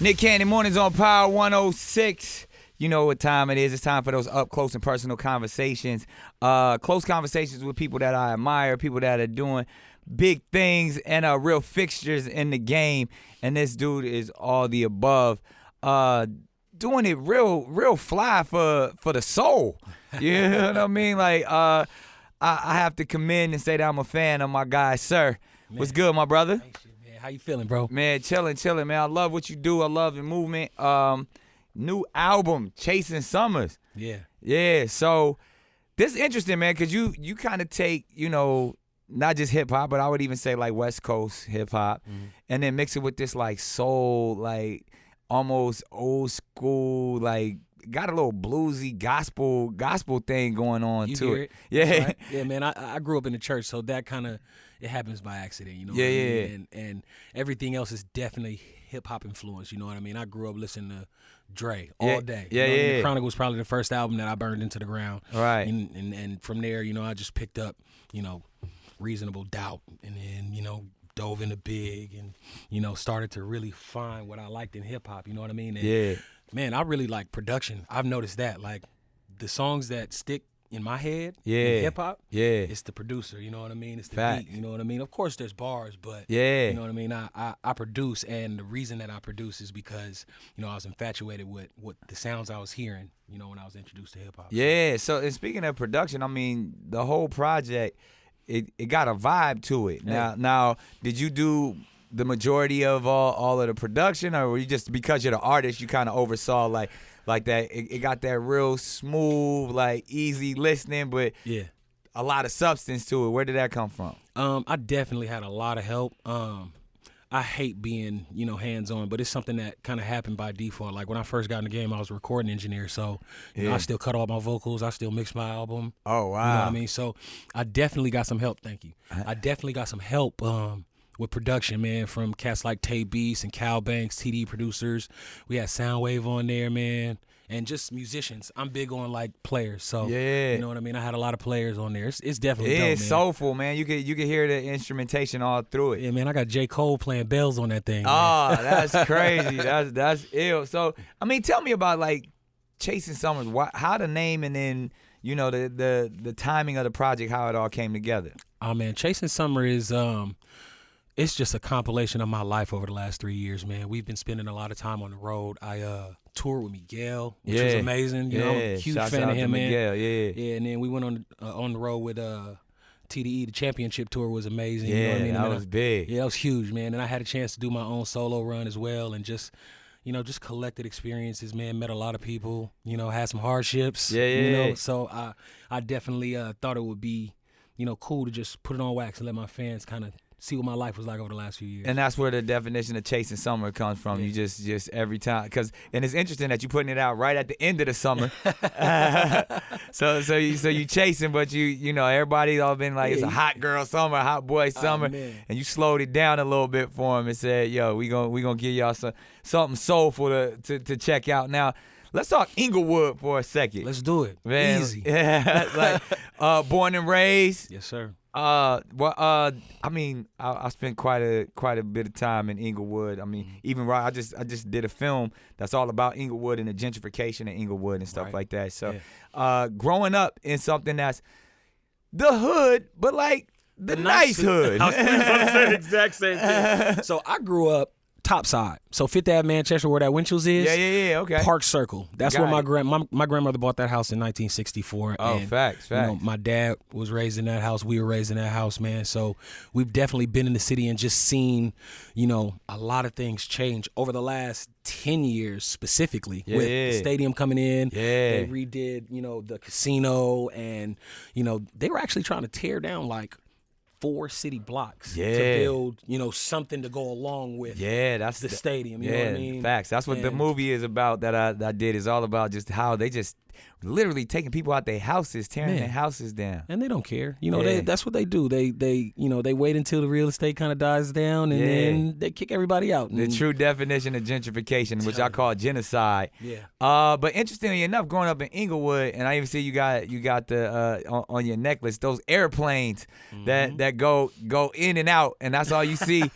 Nick Cannon, mornings on Power 106. You know what time it is. It's time for those up close and personal conversations. Close conversations with people that I admire, people that are doing big things and are real fixtures in the game. And this dude is all the above. Doing it real fly for the soul. You know what I mean? Like, I have to commend and say that I'm a fan of my guy, SiR. Man. What's good, my brother? Thanks, man. How you feeling, bro? Man, chilling, man. I love what you do. I love the movement. New album, Chasing Summers. Yeah. So this is interesting, man, because you kind of take, not just hip hop, but I would even say like West Coast hip hop, and then mix it with this like soul, like almost old school, like got a little bluesy gospel thing going on to it. Yeah, right. Yeah, man. I grew up in the church, so that kind of it happens by accident, you know. Yeah, what I yeah. mean? And everything else is definitely hip hop influence. You know what I mean? I grew up listening to Dre all day. Yeah, you know what I mean? yeah. The Chronic was probably the first album that I burned into the ground. Right. And from there, I just picked up, Reasonable Doubt, and then dove into Big, and started to really find what I liked in hip hop. You know what I mean? And, Yeah. Man, I really like production. I've noticed that, like the songs that stick in my head, Yeah. hip hop, Yeah. it's the producer. You know what I mean? It's the Facts. beat. You know what I mean? Of course, there's bars, but Yeah. you know what I mean. I produce, and the reason that I produce is because I was infatuated with the sounds I was hearing. When I was introduced to hip hop. Yeah. So and speaking of production, I mean the whole project, it got a vibe to it. Yeah. Now, did you do the majority of all of the production, or were you just because you're the artist, you kind of oversaw like that? It got that real smooth, like easy listening, but Yeah. a lot of substance to it. Where did that come from? I definitely had a lot of help. I hate being, hands-on, but it's something that kind of happened by default. Like when I first got in the game, I was a recording engineer, so I still cut all my vocals. I still mix my album. Oh, wow. You know what I mean? So I definitely got some help. Thank you. I definitely got some help with production, man, from cats like Tay Beast and Cal Banks, TD producers. We had Soundwave on there, man. And just musicians. I'm big on like players, so you know what I mean. I had a lot of players on there. It's definitely dope, man. It's soulful, man. You can hear the instrumentation all through it. Yeah, man. I got J. Cole playing bells on that thing. Oh, that's crazy. That's ill. So I mean, tell me about like Chasing Summers. How the name, and then the timing of the project, how it all came together. Oh man, Chasing Summer is it's just a compilation of my life over the last 3 years, man. We've been spending a lot of time on the road. I toured with Miguel, which was amazing. I'm a huge fan of him, man. Miguel, yeah, and then we went on the road with TDE. The championship tour was amazing. Yeah, you know what I mean? that was big. Yeah, that was huge, man. And I had a chance to do my own solo run as well, and just collected experiences, man. Met a lot of people. Had some hardships. Yeah. So I definitely thought it would be cool to just put it on wax and let my fans kind of see what my life was like over the last few years. And that's where the definition of Chasing Summer comes from. Yeah. You just every time, and it's interesting that you're putting it out right at the end of the summer. so you chasing, but everybody's all been like, it's a hot girl summer, a hot boy summer, and you slowed it down a little bit for them and said, yo, we gonna give y'all something soulful to check out. Now, let's talk Inglewood for a second. Let's do it. Man, easy. Yeah, like born and raised. Yes, sir. I mean, I spent quite a bit of time in Inglewood. I mean, even I just did a film that's all about Inglewood and the gentrification of Inglewood and stuff like that. So, growing up in something that's the hood, but like the nice hood. I was going to say the exact same thing. So I grew up top side. So 5th Ave, Manchester, where that Winchell's is. Yeah, okay. Park Circle. That's where my grandmother bought that house in 1964. Oh, and, facts. My dad was raised in that house. We were raised in that house, man. So we've definitely been in the city and just seen, a lot of things change over the last 10 years specifically with the stadium coming in. Yeah. They redid, the casino, and, they were actually trying to tear down like 4 city blocks to build, something to go along with that's the stadium. You know what I mean? Facts. That's what the movie is about that I did. Is all about just how they just literally taking people out their houses, tearing their houses down. And they don't care. That's what they do. They wait until the real estate kind of dies down, and then they kick everybody out. The true definition of gentrification, which I call genocide. Yeah. But interestingly enough, growing up in Inglewood, and I even see you got the on your necklace those airplanes that go in and out, and that's all you see.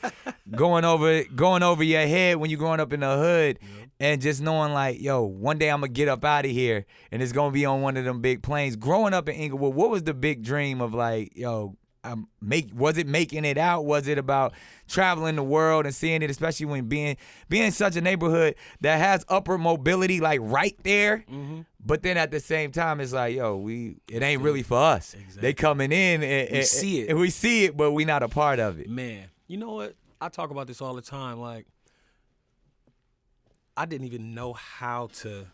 going over your head when you're growing up in the hood, and just knowing like, yo, one day I'm gonna get up out of here and it's gonna be on one of them big planes. Growing up in Inglewood, what was the big dream of like, yo, was it making it out? Was it about traveling the world and seeing it, especially when being in such a neighborhood that has upward mobility like right there? But then at the same time, it's like, yo, it ain't really for us. Exactly. They coming in and we see it, but we not a part of it. Man, you know what? I talk about this all the time. Like, I didn't even know how to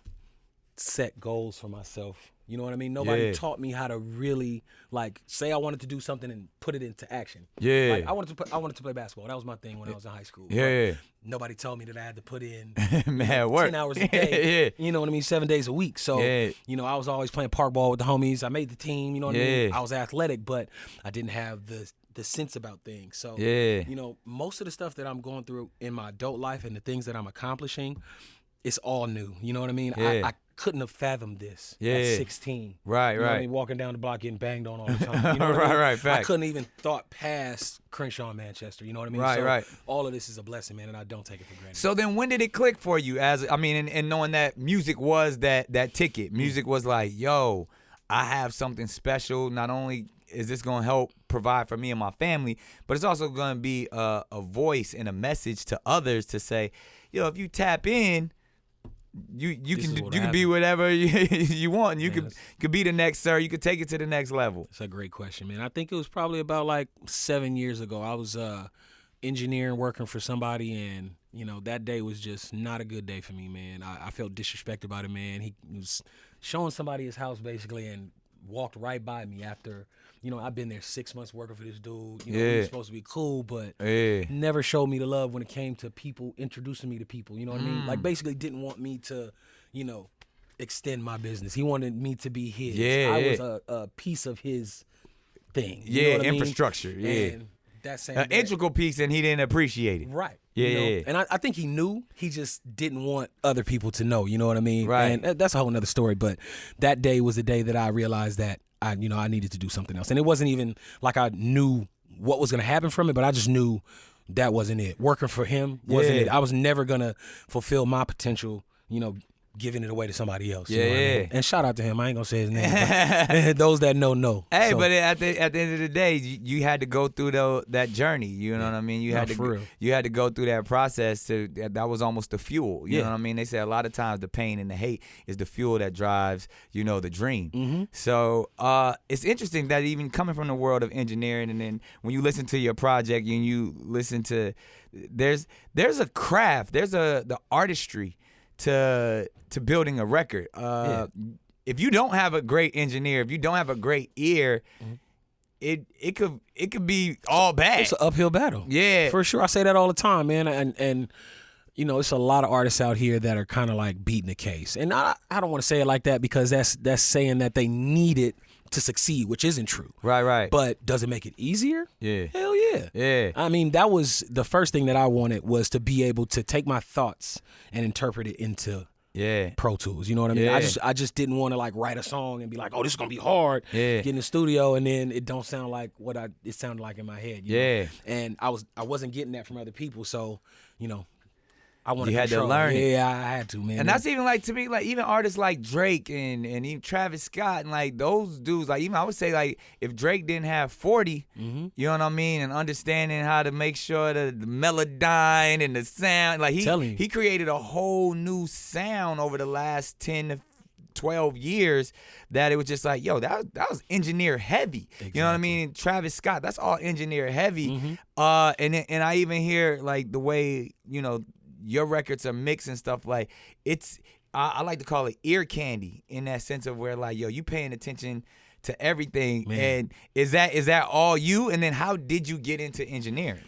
set goals for myself. You know what I mean? Nobody taught me how to really, like, say I wanted to do something and put it into action. Yeah. Like, I wanted to play basketball. That was my thing when I was in high school. Yeah. Nobody told me that I had to put in work. 10 hours a day. You know what I mean? 7 days a week. So, you know, I was always playing park ball with the homies. I made the team. You know what I mean? I was athletic, but I didn't have the sense about things. So, you know, most of the stuff that I'm going through in my adult life and the things that I'm accomplishing, it's all new. You know what I mean? I couldn't have fathomed this at 16. Right, you know what I mean? Walking down the block getting banged on all the time. You know what I mean? Right, fact. I couldn't even thought past Crenshaw, Manchester. You know what I mean? Right. All of this is a blessing, man, and I don't take it for granted. So then when did it click for you and knowing that music was that ticket? Music was like, yo, I have something special. Not only is this going to help provide for me and my family, but it's also going to be a voice and a message to others to say, yo, if you tap in, you can be whatever you want. And you could be the next SiR. You could take it to the next level. That's a great question, man. I think it was probably about like 7 years ago. I was engineering, working for somebody, and you know that day was just not a good day for me, man. I felt disrespected by the man. He was showing somebody his house basically, and walked right by me after. You know, I've been there 6 months working for this dude. You know, he was supposed to be cool, but never showed me the love when it came to people, introducing me to people. You know what I mean? Like, basically didn't want me to, you know, extend my business. He wanted me to be his. I was a piece of his thing. You know what I mean? Infrastructure. And that same an integral piece, and he didn't appreciate it. Right. Yeah. And I think he knew. He just didn't want other people to know. You know what I mean? Right. And that's a whole nother story. But that day was the day that I realized that I needed to do something else. And it wasn't even like I knew what was going to happen from it, but I just knew that wasn't it. Working for him wasn't it. I was never going to fulfill my potential, you know, giving it away to somebody else. You know what I mean? And shout out to him. I ain't going to say his name. But those that know. Hey, but at the end of the day, you had to go through that journey. You know what I mean? You had to go through that process. That was almost the fuel. You know what I mean? They say a lot of times the pain and the hate is the fuel that drives, you know, the dream. So it's interesting that even coming from the world of engineering, and then when you listen to your project and you listen to, there's a craft, there's the artistry to building a record. If you don't have a great engineer, if you don't have a great ear, it could be all bad. It's an uphill battle. Yeah, for sure. I say that all the time, man. And you know, it's a lot of artists out here that are kind of like beating the case. And I don't want to say it like that because that's saying that they need it to succeed, which isn't true. Right. But does it make it easier? Yeah. Hell yeah. Yeah. I mean, that was the first thing that I wanted, was to be able to take my thoughts and interpret it into Pro Tools. You know what I mean? Yeah. I just didn't want to like write a song and be like, oh, this is gonna be hard. Get in the studio and then it don't sound like what it sounded like in my head. You know? And I wasn't getting that from other people, so you know. You had to learn it. Yeah, I had to, man. And that's even like, to me, like even artists like Drake and even Travis Scott and like those dudes, like even I would say like if Drake didn't have 40, you know what I mean, and understanding how to make sure the melodyne and the sound, like he created a whole new sound over the last 10 to 12 years that it was just like, yo, that was engineer heavy. Exactly. You know what I mean? And Travis Scott, that's all engineer heavy. And I even hear like the way, you know, your records are mixed and stuff, like I like to call it ear candy, in that sense of where like, yo, you paying attention to everything. Man. And is that all you? And then how did you get into engineering?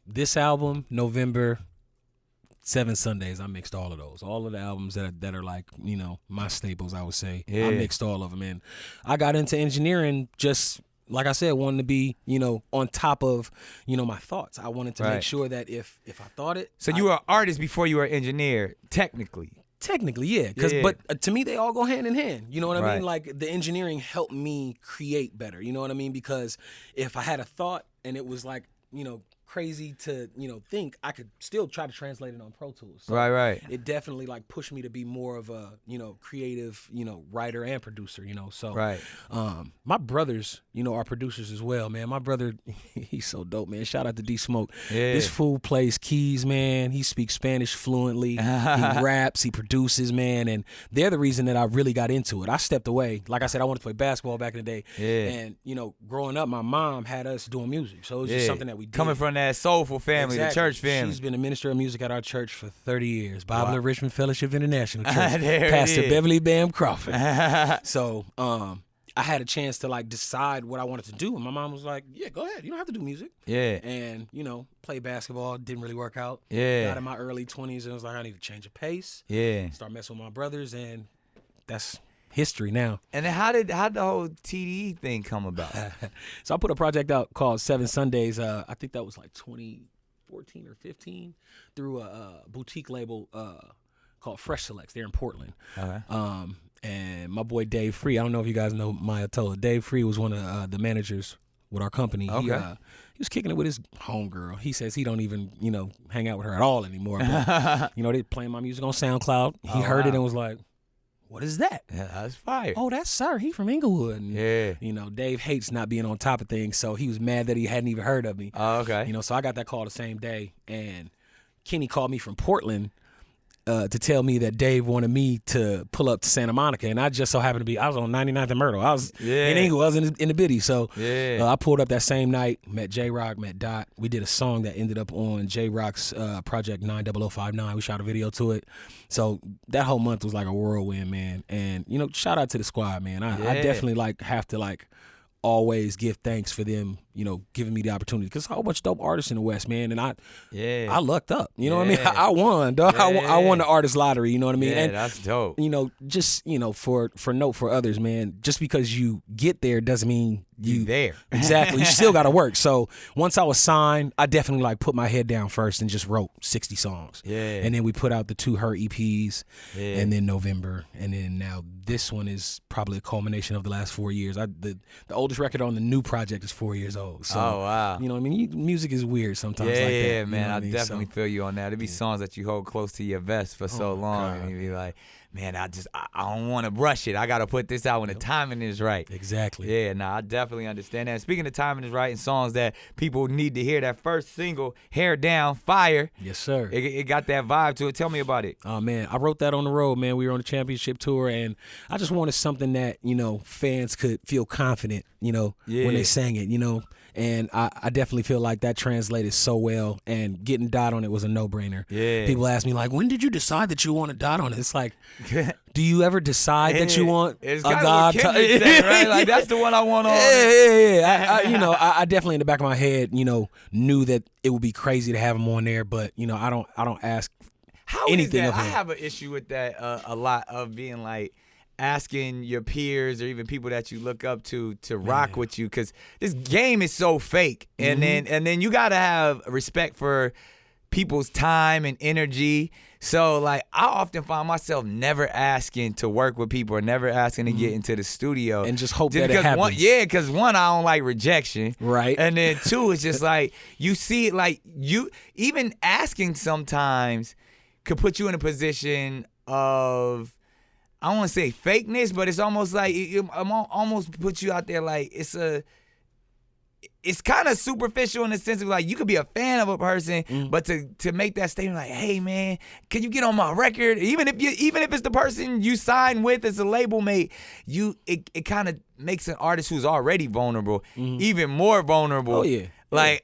This album, November, 7 Sundays, I mixed all of those. All of the albums that are like, you know, my staples, I would say. I mixed all of them. And I got into engineering just, like I said, wanting to be, you know, on top of, you know, my thoughts. I wanted to make sure that if I thought it. So you were an artist before you were an engineer, technically. Technically, yeah. But to me, they all go hand in hand. You know what I mean? Like the engineering helped me create better. You know what I mean? Because if I had a thought and it was like crazy to think I could still try to translate it on Pro Tools. So Right. It definitely like pushed me to be more of a creative writer and producer. So Right. My brothers are producers as well, man. My brother, he's so dope, man. Shout out to D Smoke. Yeah. This fool plays keys, man. He speaks Spanish fluently. He raps, he produces, man, and they're the reason that I really got into it. I stepped away. Like I said, I wanted to play basketball back in the day. Yeah. And growing up, my mom had us doing music, so it was just something that we did. Coming from that soulful family, Exactly. the church family. She's been a minister of music at our church for 30 years. Bible and Richmond Fellowship International Church. There it Pastor is. Beverly Bam Crawford. So I had a chance to like decide what I wanted to do, and my mom was like, "Yeah, go ahead. You don't have to do music." Yeah. And play basketball didn't really work out. Yeah. Got in my early 20s and was like, I need to change of pace. Yeah. Start messing with my brothers, and that's history now. And then how did the whole TDE thing come about? So I put a project out called 7 Sundays. I think that was like 2014 or 15 through a boutique label called Fresh Selects. They're in Portland. Okay. And my boy Dave Free, I don't know if you guys know Maya Tola. Dave Free was one of the managers with our company. Okay. He was kicking it with his homegirl. He says he don't even, hang out with her at all anymore. But, they playing my music on SoundCloud. He heard it and was like, "What is that?" Yeah, that's fire. "Oh, that's SiR. He from Inglewood." And, Yeah. Dave hates not being on top of things, so he was mad that he hadn't even heard of me. Oh, okay. So I got that call the same day, and Kenny called me from Portland to tell me that Dave wanted me to pull up to Santa Monica, and I just so happened to be, I was on 99th and Myrtle. I was in Inglewood. I was in the biddy. So I pulled up that same night, met J-Rock, met Dot. We did a song that ended up on J-Rock's project 90059. We shot a video to it. So that whole month was like a whirlwind, man. And, shout out to the squad, man. I definitely have to always give thanks for them, giving me the opportunity, because a whole bunch of dope artists in the West, man, and I lucked up. You know what I mean? I won, dog. I won the artist lottery. You know what I mean? Yeah, and that's dope. Just for note for others, man. Just because you get there doesn't mean you there. Exactly. You still got to work. So once I was signed, I definitely put my head down first and just wrote 60 songs. Yeah. And then we put out the 2 Her EPs, Yeah. and then November, and then now this one is probably a culmination of the last 4 years. The oldest record on the new project is 4 years old. So, Oh, wow. You know what I mean? Music is weird sometimes. Yeah, like that, yeah, you man. know what I mean? definitely So, feel you on that. There'd be songs that you hold close to your vest for so long, God. and you be like, man, I don't want to rush it. I got to put this out when the timing is right. Exactly. Yeah, I definitely understand that. Speaking of timing is right and songs that people need to hear, that first single, Hair Down, Fire. Yes, sir. It got that vibe to it. Tell me about it. Oh, man, I wrote that on the road, man. We were on the championship tour, and I just wanted something that, fans could feel confident, when they sang it, And I definitely feel like that translated so well, and getting Dot on it was a no-brainer. Yeah. People ask me, when did you decide that you want a Dot on it? It's like, do you ever decide that you want it's a kind God? of what Kendrick said, right? Like, that's the one I want on. Yeah. I definitely in the back of my head, knew that it would be crazy to have him on there, but I don't ask How anything is of that? him. I have an issue with that a lot, of being asking your peers or even people that you look up to rock with you, because this game is so fake, and then you gotta have respect for people's time and energy. So I often find myself never asking to work with people or never asking to get into the studio, And just hope that it because happens. because one, I don't like rejection, Right. and then two, it's just you see it, you even asking sometimes could put you in a position of, I don't want to say fakeness, but it's almost almost put you out there it's kind of superficial in the sense of you could be a fan of a person, but to make that statement hey man, can you get on my record? Even if it's the person you sign with as a label mate, it kind of makes an artist who's already vulnerable even more vulnerable. Oh, yeah.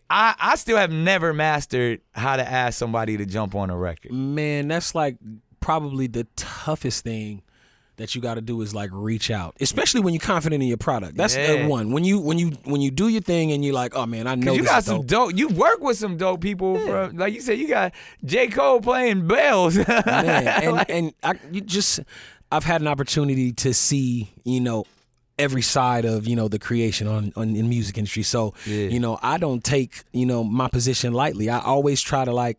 I still have never mastered how to ask somebody to jump on a record. Man, that's probably the toughest thing that you got to do is reach out, especially when you're confident in your product. That's the one. When you do your thing and you're oh man, I know you this got is some dope. You work with some dope people. From, like you said, you got J. Cole playing bells. Man, I've had an opportunity to see every side of the creation in music industry. So I don't take my position lightly. I always try to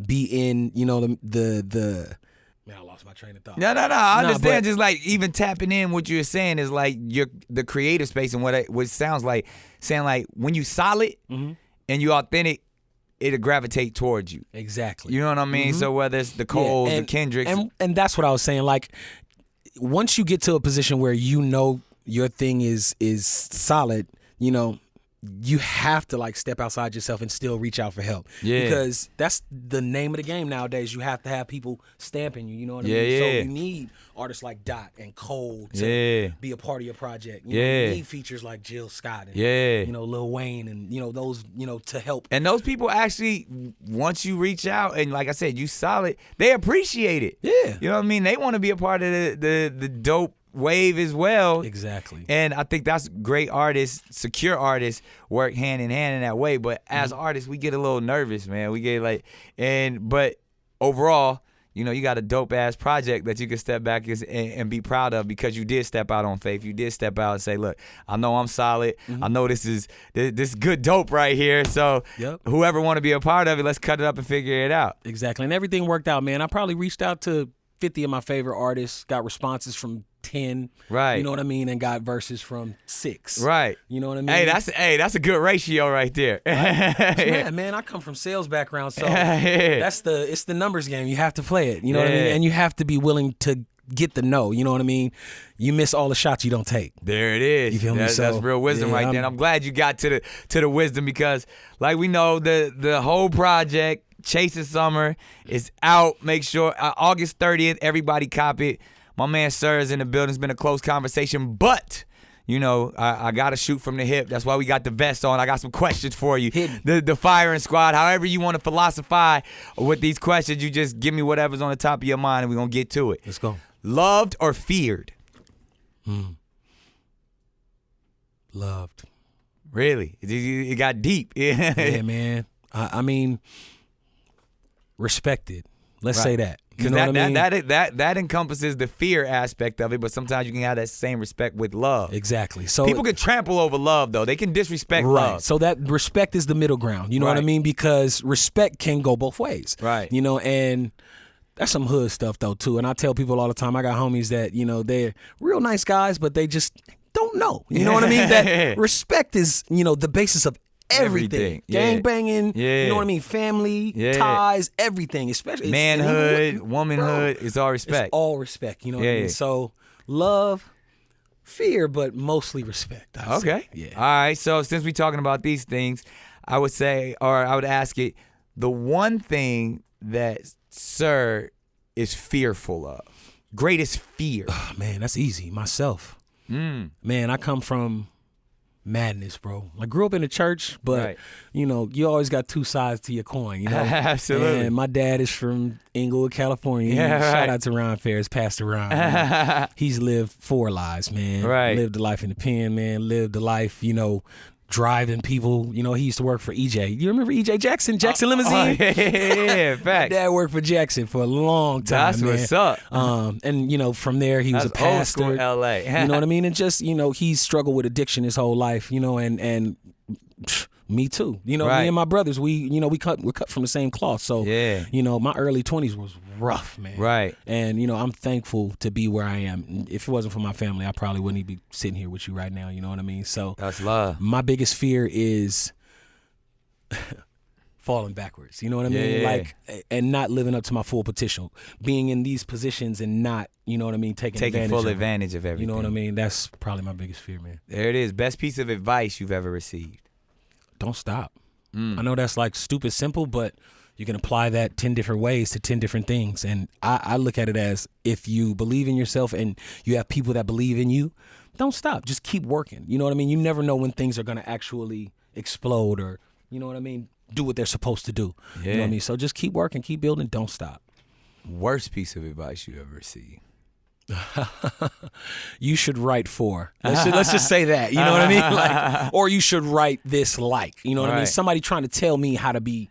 be in the Man, I lost my train of thought. No. I understand. Just like even tapping in, what you're saying is like the creative space and what it sounds like. Saying like when you solid and you authentic, it'll gravitate towards you. Exactly. You know what I mean? So whether it's the Coles, the Kendricks, and that's what I was saying. Like once you get to a position where you know your thing is solid, you know, you have to like step outside yourself and still reach out for help. Yeah. Because that's the name of the game nowadays. You have to have people stamping you, you know what I mean? Yeah. So you need artists like Dot and Cole to be a part of your project. You know, you need features like Jill Scott and you know, Lil Wayne and you know, those, you know, to help. And those people actually, once you reach out and like I said, you solid, they appreciate it. Yeah. You know what I mean? They want to be a part of the dope wave as well. Exactly. And I think that's great artists, secure artists work hand in hand in that way. But as artists, we get a little nervous, man. We get like, but overall, you know, you got a dope ass project that you can step back and be proud of because you did step out on faith. You did step out and say, look, I know I'm solid. I know this is good dope right here. So whoever want to be a part of it, let's cut it up and figure it out. Exactly. And everything worked out, man. I probably reached out to 50 of my favorite artists, got responses from 10, right? You know what I mean, and got verses from 6, right? You know what I mean? Hey, that's a good ratio right there. Right? Man, I come from sales background, so it's the numbers game. You have to play it. You know what I mean? And you have to be willing to get the no. You know what I mean? You miss all the shots you don't take. There it is. You feel me? That's real wisdom right there. And I'm glad you got to the wisdom because, like we know, the whole project. Chasing Summer is out. Make sure August 30th, everybody cop it. My man SiR is in the building. It's been a close conversation, but you know I got to shoot from the hip. That's why we got the vest on. I got some questions for you. The firing squad. However you want to philosophize with these questions, you just give me whatever's on the top of your mind, and we're gonna get to it. Let's go. Loved or feared? Loved. Really? It got deep. Yeah, man. I mean. Respected. Let's say that. You know what I mean? That encompasses the fear aspect of it, but sometimes you can have that same respect with love. Exactly. So people can trample over love, though. They can disrespect love. So that respect is the middle ground. You know what I mean? Because respect can go both ways. Right. You know, and that's some hood stuff, though, too. And I tell people all the time, I got homies that, you know, they're real nice guys, but they just don't know. You know what I mean? That respect is, you know, the basis of everything. Gang banging, you know what I mean? Family, ties, everything. Especially manhood, womanhood, it's all respect. It's all respect, you know what I mean? So love, fear, but mostly respect. Okay. Yeah. All right. So since we're talking about these things, I would say, or I would ask it, the one thing that SiR is fearful of, greatest fear. Oh, man, that's easy. Myself. Man, I come from madness, bro. I grew up in the church, but you know, you always got two sides to your coin, you know. Absolutely. And my dad is from Inglewood, California. Shout out to Ron Ferris, Pastor Ron. He's lived 4 lives, man. Lived a life in the pen, man. Lived a life, you know, driving people. You know, he used to work for EJ. You remember EJ Jackson Limousine? Yeah, fact. My dad worked for Jackson for a long time. That's what's up. And you know, from there he was a pastor. Old school LA. You know what I mean? And just, you know, he's struggled with addiction his whole life. You know, and me too. You know, me and my brothers, we're cut from the same cloth. So you know, my early 20s was rough, man. Right. And you know, I'm thankful to be where I am. If it wasn't for my family, I probably wouldn't even be sitting here with you right now. You know what I mean? So that's love. My biggest fear is falling backwards. You know what I mean? Like, and not living up to my full potential. Being in these positions and not, you know what I mean, taking full advantage of everything. You know what I mean? That's probably my biggest fear, man. There it is. Best piece of advice you've ever received. Don't stop. I know that's like stupid simple, but you can apply that 10 different ways to 10 different things. And I look at it as, if you believe in yourself and you have people that believe in you, don't stop. Just keep working. You know what I mean? You never know when things are going to actually explode or, you know what I mean, do what they're supposed to do. You know what I mean? So just keep working, keep building, don't stop. Worst piece of advice you ever received? You should write for. Let's just say that. You know what I mean? Like, or you should write this like. You know what I mean? Somebody trying to tell me how to be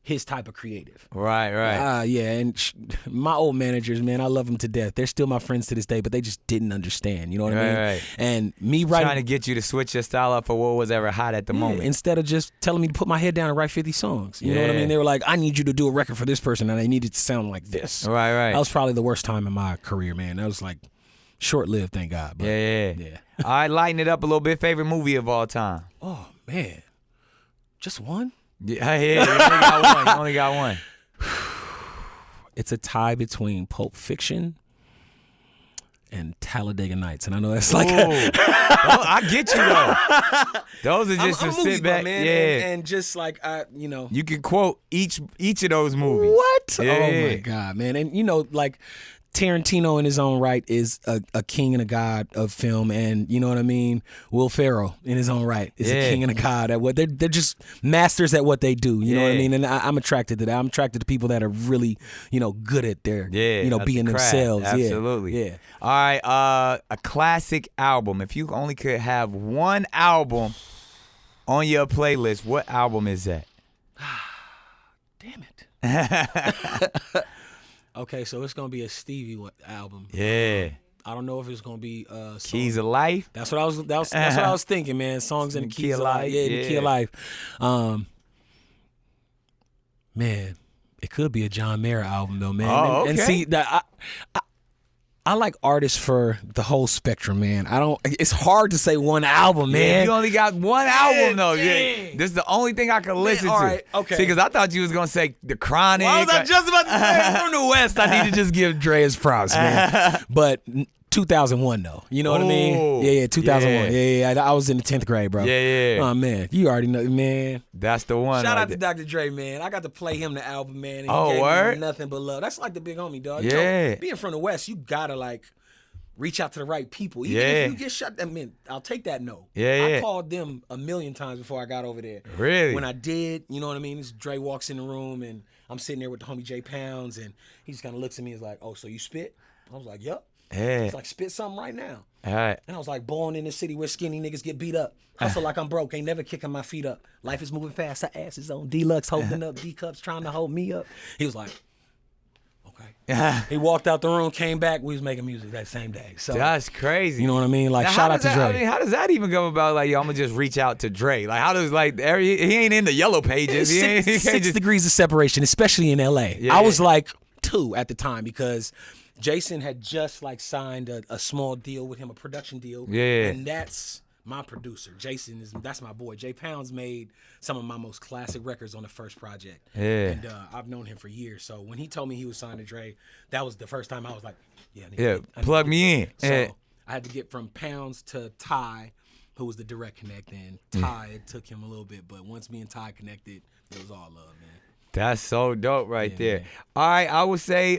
his type of creative. Right. Yeah, and my old managers, man, I love them to death. They're still my friends to this day, but they just didn't understand. You know what I mean? Right. And me writing, trying to get you to switch your style up for what was ever hot at the moment. instead of just telling me to put my head down and write 50 songs. You know what I mean? They were like, I need you to do a record for this person, and they needed to sound like this. Right. That was probably the worst time in my career, man. That was like short-lived, thank God. But, Yeah. All right, lighten it up a little bit. Favorite movie of all time? Oh, man. Just one? Yeah, you only got one. It's a tie between Pulp Fiction and Talladega Nights, and I know that's like I get you though. Those are just I'm to sit back, man, and just like you can quote each of those movies. What? Yeah. Oh my God, man, and like Tarantino in his own right is a king and a god of film, and you know what I mean. Will Ferrell in his own right is a king and a god at what they're just masters at what they do. You know what I mean, and I'm attracted to that. I'm attracted to people that are really good at their being themselves. Absolutely. Yeah. All right, a classic album. If you only could have one album on your playlist, what album is that? Damn it. Okay, so it's gonna be a Stevie album. Yeah. I don't know if it's gonna be Keys of Life. That's what I was. That's what I was thinking, man. Songs in the Key of Life. Yeah, the Key of Life. Man, it could be a John Mayer album though, man. Oh, okay. And see that I like artists for the whole spectrum, man. It's hard to say one album, man. You only got one album though. Dang. Yeah. This is the only thing I can listen to. All right, okay. See, because I thought you was gonna say The Chronic. Why was I just about to say from the West? I need to just give Dre his props, man. But 2001 though, you know what I mean? Yeah, 2001. Yeah. I was in the 10th grade, bro. Yeah. Oh man, you already know, man. That's the one. Shout right out to there. Dr. Dre, man. I got to play him the album, man. And Oh, he gave word? me nothing but love. That's like the big homie, dog. Yeah. Being from the West, you gotta like reach out to the right people. Even Yeah. if you get shot, I mean, I'll take that no. Yeah. I called them a million times before I got over there. Really? When I did, you know what I mean? This Dre walks in the room and I'm sitting there with the homie J Pounds and he just kind of looks at me and is like, oh, so you spit? I was like, yup. Yeah. He's like, spit something right now. All right. And I was like, born in the city where skinny niggas get beat up. Hustle like I'm broke, ain't never kicking my feet up. Life is moving fast, her ass is on deluxe, holding up D-cups, trying to hold me up. He was like, okay. He walked out the room, came back, we was making music that same day. So That's crazy. you know what I mean? Like, Now, shout out to Dre. I mean, how does that even come about? Like, yo, I'm gonna just reach out to Dre. Like, how does he ain't in the yellow pages? He can't Six just. degrees of separation, especially in LA. Yeah. I was like 2 at the time because Jason had just like signed a small deal with him, a production deal. Yeah. And that's my producer. That's my boy. J Pounds made some of my most classic records on the first project. Yeah. And I've known him for years. So when he told me he was signed to Dre, that was the first time I was like, yeah. I need Plug me in. So Yeah. I had to get from Pounds to Ty, who was the direct connect. And Ty, it took him a little bit. But once me and Ty connected, it was all love, man. That's so dope right there. man. All right, I would say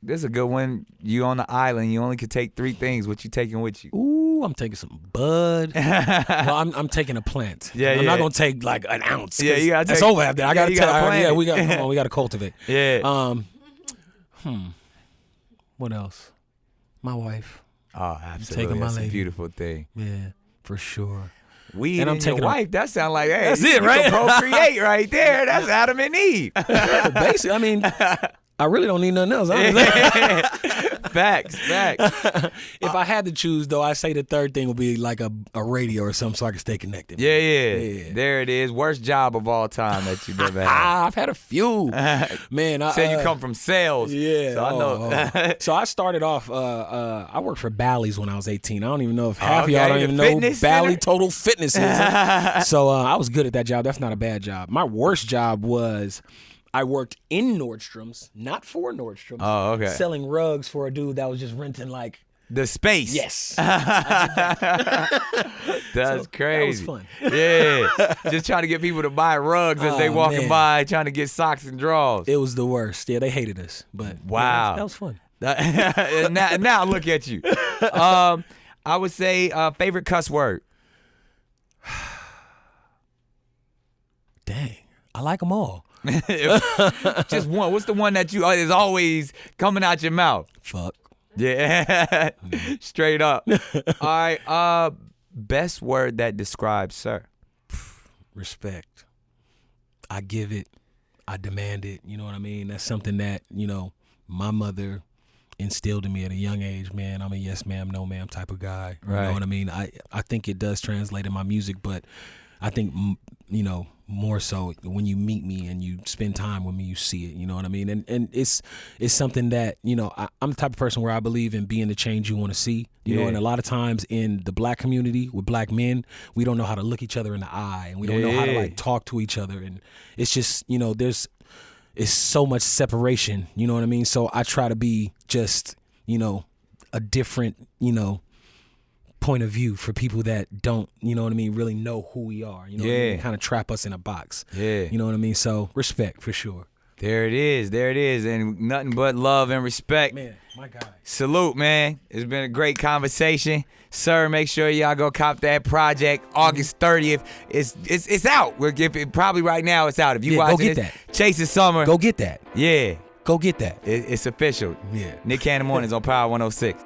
this is a good one. You on the island. You only could take 3 things. What you taking with you? Ooh, I'm taking some bud. Well, I'm taking a plant. Yeah, I'm yeah. not gonna take like an ounce. Yeah, you gotta that's take- over after. I gotta you gotta plant yeah, it. we gotta cultivate. Yeah. What else? My wife. Oh, absolutely. taking my That's a lady. beautiful thing. Yeah, for sure. Weed And I'm and your taking a- wife, that sound like, hey, That's you it, right? can procreate right there. That's Adam and Eve. Basically, I mean, I really don't need nothing else. Facts. If I had to choose, though, I say the third thing would be like a radio or something so I can stay connected. Yeah. There it is. Worst job of all time that you've ever had. I've had a few. Man, Said you come from sales. Yeah. So I know. So I started off, I worked for Bally's when I was 18. I don't even know if half of y'all Okay, don't the even know fitness Bally center? Total Fitness is. So I was good at that job. That's not a bad job. My worst job was I worked in Nordstrom's, not for Nordstrom's. Oh, okay. Selling rugs for a dude that was just renting like. The space. Yes. That's crazy. That was fun. Yeah. Just trying to get people to buy rugs as they Oh, walking man. by, trying to get socks and drawers. It was the worst. Yeah, they hated us. But Wow. that was fun. now look at you. I would say favorite cuss word. Dang. I like them all. Just one. What's the one that you is always coming out your mouth? Fuck. Yeah. Straight up. All right. Best word that describes SiR. Respect. I give it I demand it. You know what I mean? That's something that, you know, my mother instilled in me at a young age, man. I'm a yes ma'am, no ma'am type of guy. You know what I mean? I think it does translate in my music, but I think, you know, more so when you meet me and you spend time with me, you see it. You know what I mean? And it's something that, you know, I'm the type of person where I believe in being the change you want to see. You know, and a lot of times in the black community with black men, we don't know how to look each other in the eye, and we don't know how to like talk to each other, and it's just, you know, it's so much separation, you know what I mean? So I try to be just, you know, a different, you know, point of view for people that don't, you know what I mean, really know who we are. You know what I mean? Kind of trap us in a box. You know what I mean? So respect for sure. There it is. And nothing but love and respect. Man, my guy. Salute, man. It's been a great conversation. SiR, make sure y'all go cop that project August 30th. It's out. We'll give it probably right now. It's out. If you watching this, Chase the Summer. Go get that. Yeah. Go get that. It's official. Yeah. Nick Cannon Mornings on Power 106.